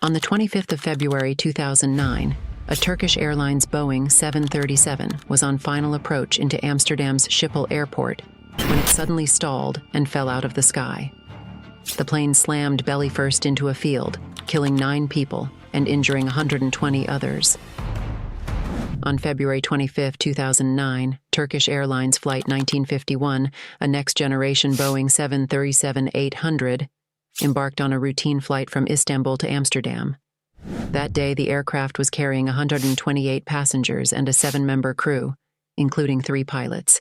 On the 25th of February 2009, a Turkish Airlines Boeing 737 was on final approach into Amsterdam's Schiphol airport when it suddenly stalled and fell out of the sky. The plane slammed belly first into a field, killing 9 people and injuring 120 others. On February 25, 2009, Turkish Airlines Flight 1951, a next-generation Boeing 737-800, embarked on a routine flight from Istanbul to Amsterdam. That day, the aircraft was carrying 128 passengers and a 7-member crew, including 3 pilots: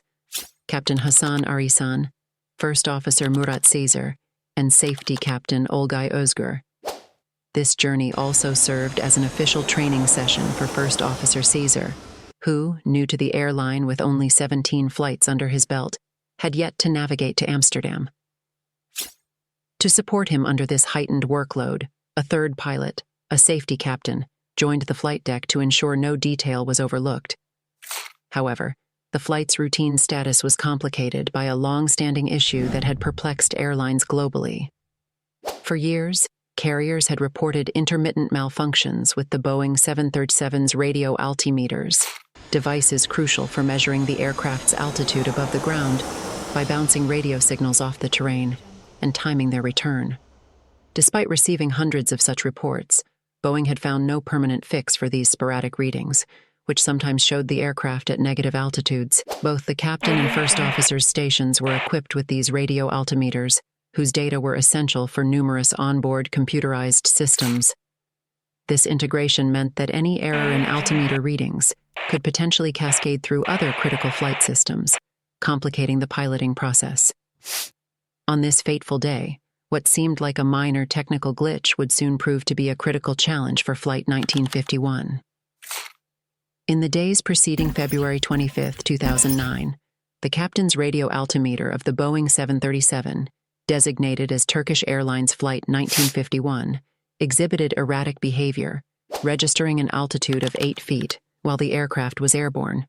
Captain Hasan Arisan, First Officer Murat Sezer, and Safety Captain Olgay Özgür. This journey also served as an official training session for First Officer Sezer, who, new to the airline with only 17 flights under his belt, had yet to navigate to Amsterdam. To support him under this heightened workload, a 3rd pilot, a safety captain, joined the flight deck to ensure no detail was overlooked. However, the flight's routine status was complicated by a long-standing issue that had perplexed airlines globally. For years, carriers had reported intermittent malfunctions with the Boeing 737's radio altimeters, devices crucial for measuring the aircraft's altitude above the ground by bouncing radio signals off the terrain and timing their return. Despite receiving hundreds of such reports, Boeing had found no permanent fix for these sporadic readings, which sometimes showed the aircraft at negative altitudes. Both the captain and first officer's stations were equipped with these radio altimeters, whose data were essential for numerous onboard computerized systems. This integration meant that any error in altimeter readings could potentially cascade through other critical flight systems, complicating the piloting process. On this fateful day, what seemed like a minor technical glitch would soon prove to be a critical challenge for Flight 1951. In the days preceding February 25, 2009, the captain's radio altimeter of the Boeing 737, designated as Turkish Airlines Flight 1951, exhibited erratic behavior, registering an altitude of 8 feet while the aircraft was airborne.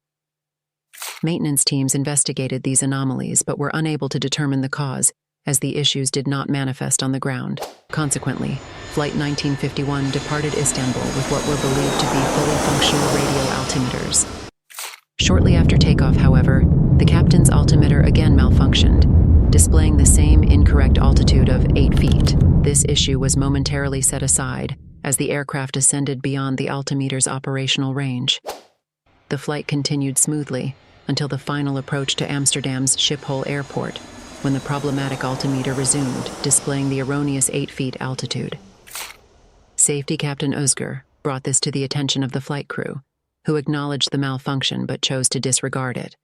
Maintenance teams investigated these anomalies but were unable to determine the cause, as the issues did not manifest on the ground. Consequently, Flight 1951 departed Istanbul with what were believed to be fully functional radio altimeters. Shortly after takeoff, however, the captain's altimeter again malfunctioned, displaying the same incorrect altitude of 8 feet. This issue was momentarily set aside as the aircraft ascended beyond the altimeter's operational range. The flight continued smoothly until the final approach to Amsterdam's Schiphol airport, when the problematic altimeter resumed, displaying the erroneous 8 feet altitude. Safety Captain Özgür brought this to the attention of the flight crew, who acknowledged the malfunction but chose to disregard it.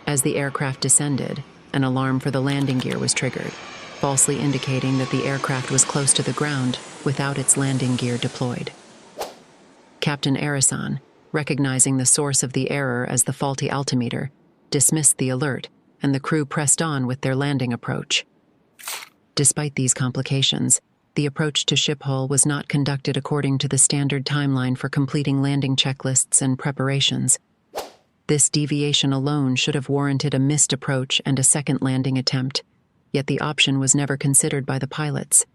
As the aircraft descended, an alarm for the landing gear was triggered, falsely indicating that the aircraft was close to the ground without its landing gear deployed. Captain Arisan, recognizing the source of the error as the faulty altimeter, dismissed the alert, and the crew pressed on with their landing approach. Despite these complications, the approach to Schiphol was not conducted according to the standard timeline for completing landing checklists and preparations. This deviation alone should have warranted a missed approach and a second landing attempt, yet the option was never considered by the pilots.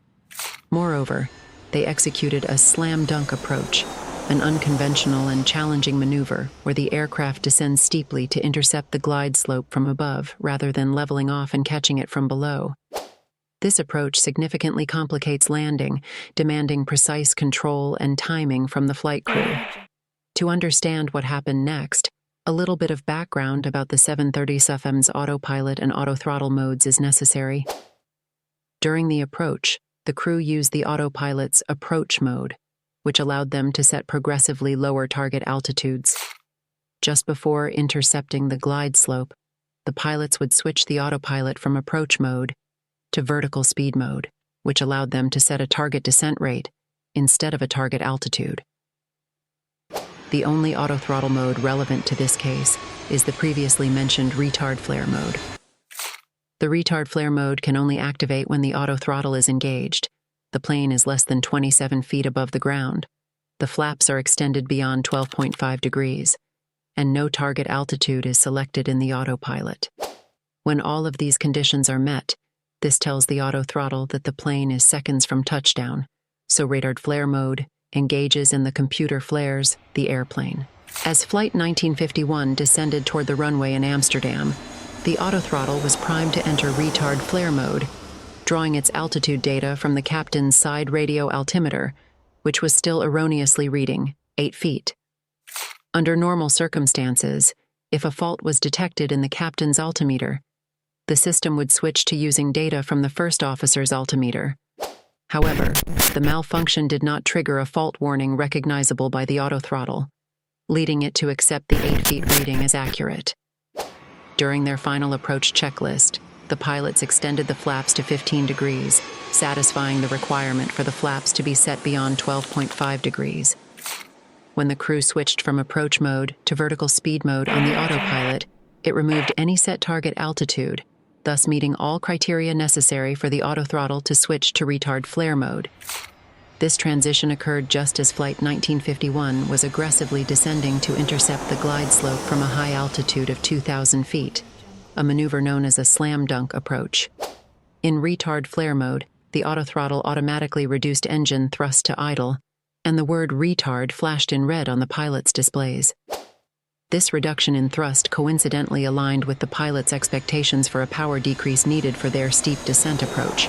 Moreover, they executed a slam-dunk approach, an unconventional and challenging maneuver where the aircraft descends steeply to intercept the glide slope from above rather than leveling off and catching it from below. This approach significantly complicates landing, demanding precise control and timing from the flight crew. To understand what happened next, a little bit of background about the 737's autopilot and autothrottle modes is necessary. During the approach, the crew used the autopilot's approach mode, which allowed them to set progressively lower target altitudes. Just before intercepting the glide slope, the pilots would switch the autopilot from approach mode to vertical speed mode, which allowed them to set a target descent rate instead of a target altitude. The only autothrottle mode relevant to this case is the previously mentioned retard flare mode. The retard flare mode can only activate when the autothrottle is engaged. The plane is less than 27 feet above the ground. The flaps are extended beyond 12.5 degrees, and no target altitude is selected in the autopilot. When all of these conditions are met, this tells the autothrottle that the plane is seconds from touchdown, so radar flare mode engages and the computer flares the airplane. As Flight 1951 descended toward the runway in Amsterdam, the autothrottle was primed to enter retard flare mode, drawing its altitude data from the captain's side radio altimeter, which was still erroneously reading 8 feet. Under normal circumstances, if a fault was detected in the captain's altimeter, the system would switch to using data from the first officer's altimeter. However, the malfunction did not trigger a fault warning recognizable by the autothrottle, leading it to accept the 8 feet reading as accurate. During their final approach checklist, the pilots extended the flaps to 15 degrees, satisfying the requirement for the flaps to be set beyond 12.5 degrees. When the crew switched from approach mode to vertical speed mode on the autopilot, it removed any set target altitude, thus meeting all criteria necessary for the autothrottle to switch to retard flare mode. This transition occurred just as Flight 1951 was aggressively descending to intercept the glide slope from a high altitude of 2,000 feet, a maneuver known as a slam dunk approach. In retard flare mode, the autothrottle automatically reduced engine thrust to idle, and the word retard flashed in red on the pilot's displays. This reduction in thrust coincidentally aligned with the pilot's expectations for a power decrease needed for their steep descent approach.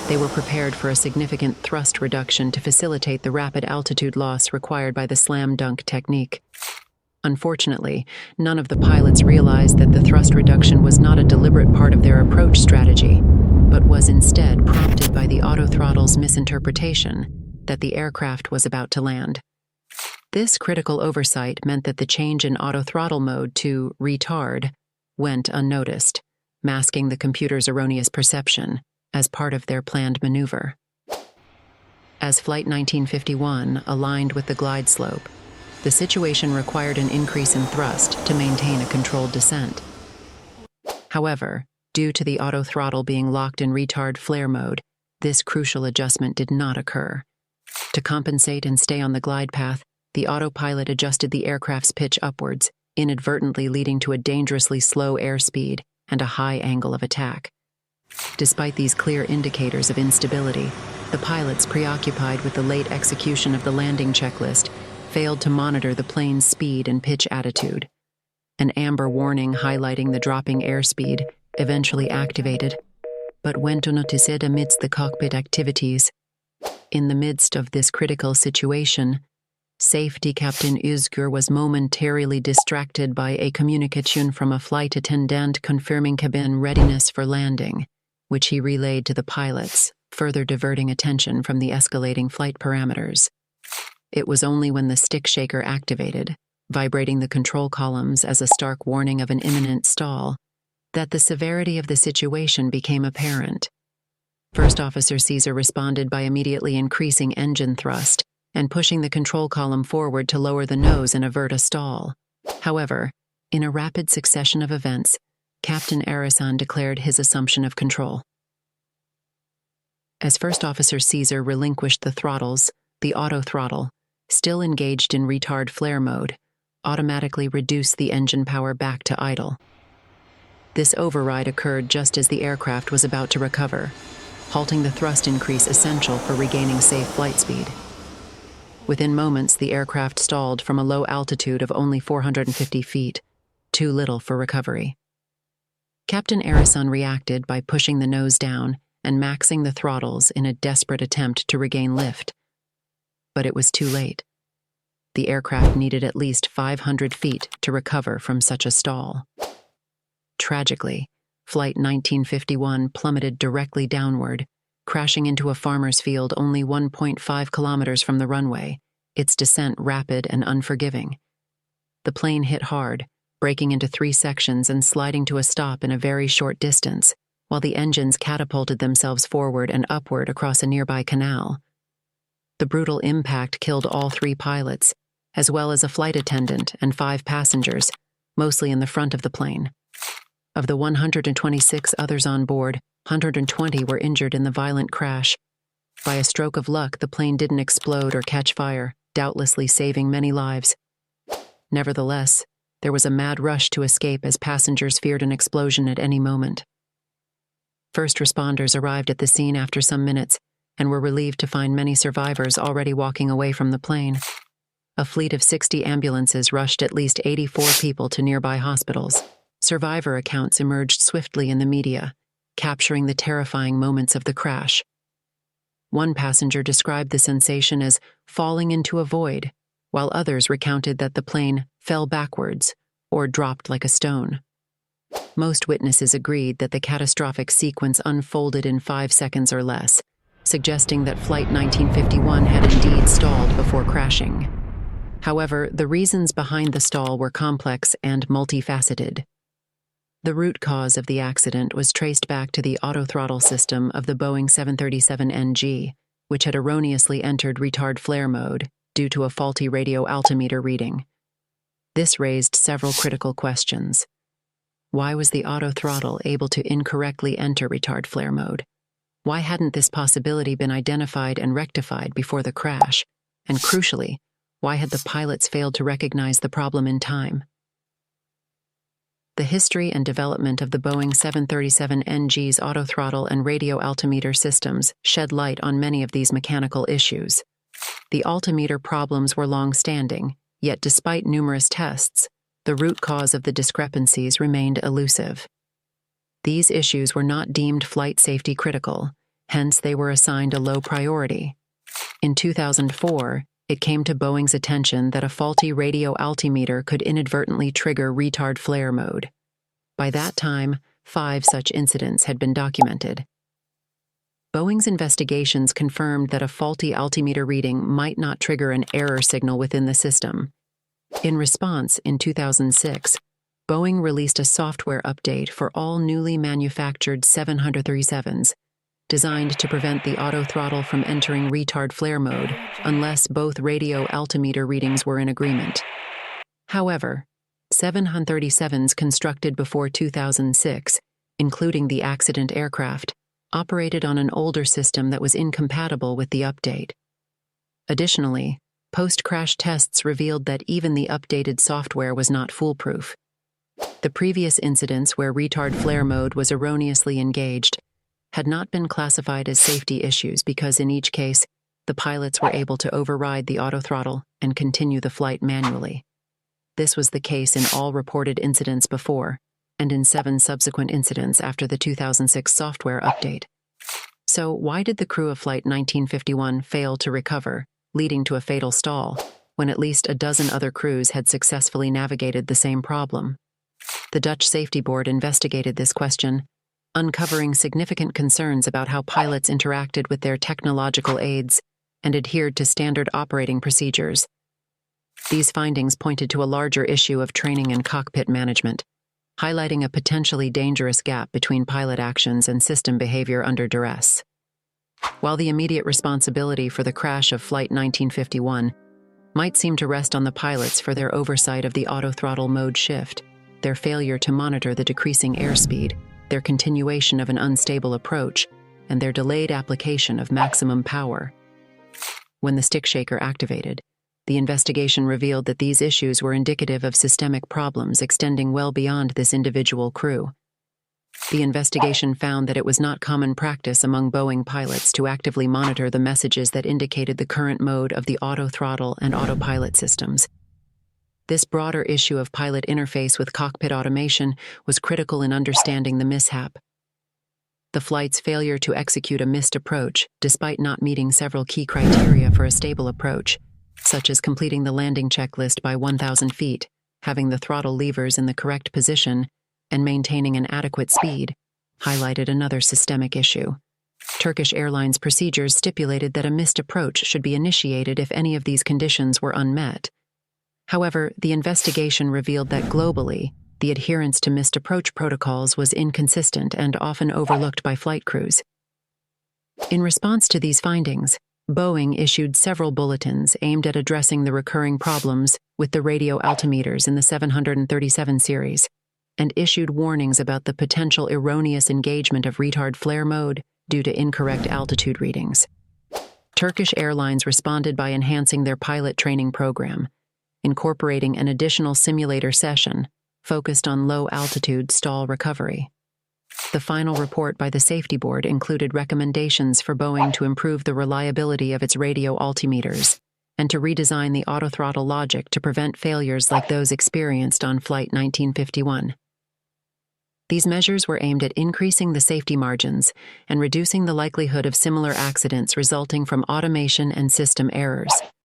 They were prepared for a significant thrust reduction to facilitate the rapid altitude loss required by the slam dunk technique. Unfortunately, none of the pilots realized that the thrust reduction was not a deliberate part of their approach strategy, but was instead prompted by the autothrottle's misinterpretation that the aircraft was about to land. This critical oversight meant that the change in autothrottle mode to retard went unnoticed, masking the computer's erroneous perception as part of their planned maneuver. As Flight 1951 aligned with the glide slope, the situation required an increase in thrust to maintain a controlled descent. However, due to the autothrottle being locked in retard flare mode, this crucial adjustment did not occur. To compensate and stay on the glide path, the autopilot adjusted the aircraft's pitch upwards, inadvertently leading to a dangerously slow airspeed and a high angle of attack. Despite these clear indicators of instability, the pilots, preoccupied with the late execution of the landing checklist, failed to monitor the plane's speed and pitch attitude. An amber warning highlighting the dropping airspeed eventually activated, but went unnoticed amidst the cockpit activities. In the midst of this critical situation, Safety Captain Özgür was momentarily distracted by a communication from a flight attendant confirming cabin readiness for landing, which he relayed to the pilots, further diverting attention from the escalating flight parameters. It was only when the stick shaker activated, vibrating the control columns as a stark warning of an imminent stall, that the severity of the situation became apparent. First Officer Caesar responded by immediately increasing engine thrust and pushing the control column forward to lower the nose and avert a stall. However, in a rapid succession of events, Captain Arasan declared his assumption of control. As First Officer Caesar relinquished the throttles, the autothrottle, still engaged in retard flare mode, automatically reduced the engine power back to idle. This override occurred just as the aircraft was about to recover, halting the thrust increase essential for regaining safe flight speed. Within moments, the aircraft stalled from a low altitude of only 450 feet, too little for recovery. Captain Arasan reacted by pushing the nose down and maxing the throttles in a desperate attempt to regain lift. But it was too late. The aircraft needed at least 500 feet to recover from such a stall. Tragically, Flight 1951 plummeted directly downward, crashing into a farmer's field only 1.5 kilometers from the runway, its descent rapid and unforgiving. The plane hit hard, breaking into 3 sections and sliding to a stop in a very short distance, while the engines catapulted themselves forward and upward across a nearby canal. The brutal impact killed all 3 pilots, as well as a flight attendant and 5 passengers, mostly in the front of the plane. Of the 126 others on board, 120 were injured in the violent crash. By a stroke of luck, the plane didn't explode or catch fire, doubtlessly saving many lives. Nevertheless, there was a mad rush to escape as passengers feared an explosion at any moment. First responders arrived at the scene after some minutes, and were relieved to find many survivors already walking away from the plane. A fleet of 60 ambulances rushed at least 84 people to nearby hospitals. Survivor accounts emerged swiftly in the media, capturing the terrifying moments of the crash. One passenger described the sensation as falling into a void, while others recounted that the plane fell backwards or dropped like a stone. Most witnesses agreed that the catastrophic sequence unfolded in 5 seconds or less, suggesting that Flight 1951 had indeed stalled before crashing. However, the reasons behind the stall were complex and multifaceted. The root cause of the accident was traced back to the autothrottle system of the Boeing 737NG, which had erroneously entered retard flare mode due to a faulty radio altimeter reading. This raised several critical questions. Why was the autothrottle able to incorrectly enter retard flare mode? Why hadn't this possibility been identified and rectified before the crash? And crucially, why had the pilots failed to recognize the problem in time? The history and development of the Boeing 737NG's autothrottle and radio altimeter systems shed light on many of these mechanical issues. The altimeter problems were long-standing, yet despite numerous tests, the root cause of the discrepancies remained elusive. These issues were not deemed flight safety critical, hence they were assigned a low priority. In 2004, it came to Boeing's attention that a faulty radio altimeter could inadvertently trigger retard flare mode. By that time, 5 such incidents had been documented. Boeing's investigations confirmed that a faulty altimeter reading might not trigger an error signal within the system. In response, in 2006, Boeing released a software update for all newly manufactured 737s, designed to prevent the autothrottle from entering retard flare mode unless both radio altimeter readings were in agreement. However, 737s constructed before 2006, including the accident aircraft, operated on an older system that was incompatible with the update. Additionally, post-crash tests revealed that even the updated software was not foolproof. The previous incidents where retard flare mode was erroneously engaged had not been classified as safety issues because in each case, the pilots were able to override the autothrottle and continue the flight manually. This was the case in all reported incidents before, and in 7 subsequent incidents after the 2006 software update. So why did the crew of Flight 1951 fail to recover, leading to a fatal stall, when at least a dozen other crews had successfully navigated the same problem? The Dutch Safety Board investigated this question, uncovering significant concerns about how pilots interacted with their technological aids and adhered to standard operating procedures. These findings pointed to a larger issue of training and cockpit management, highlighting a potentially dangerous gap between pilot actions and system behavior under duress. While the immediate responsibility for the crash of Flight 1951 might seem to rest on the pilots for their oversight of the autothrottle mode shift, their failure to monitor the decreasing airspeed, their continuation of an unstable approach, and their delayed application of maximum power. When the stick shaker activated, the investigation revealed that these issues were indicative of systemic problems extending well beyond this individual crew. The investigation found that it was not common practice among Boeing pilots to actively monitor the messages that indicated the current mode of the autothrottle and autopilot systems. This broader issue of pilot interface with cockpit automation was critical in understanding the mishap. The flight's failure to execute a missed approach, despite not meeting several key criteria for a stable approach, such as completing the landing checklist by 1,000 feet, having the throttle levers in the correct position, and maintaining an adequate speed, highlighted another systemic issue. Turkish Airlines procedures stipulated that a missed approach should be initiated if any of these conditions were unmet. However, the investigation revealed that globally, the adherence to missed approach protocols was inconsistent and often overlooked by flight crews. In response to these findings, Boeing issued several bulletins aimed at addressing the recurring problems with the radio altimeters in the 737 series, and issued warnings about the potential erroneous engagement of retard flare mode due to incorrect altitude readings. Turkish Airlines responded by enhancing their pilot training program, incorporating an additional simulator session focused on low-altitude stall recovery. The final report by the safety board included recommendations for Boeing to improve the reliability of its radio altimeters and to redesign the autothrottle logic to prevent failures like those experienced on Flight 1951. These measures were aimed at increasing the safety margins and reducing the likelihood of similar accidents resulting from automation and system errors.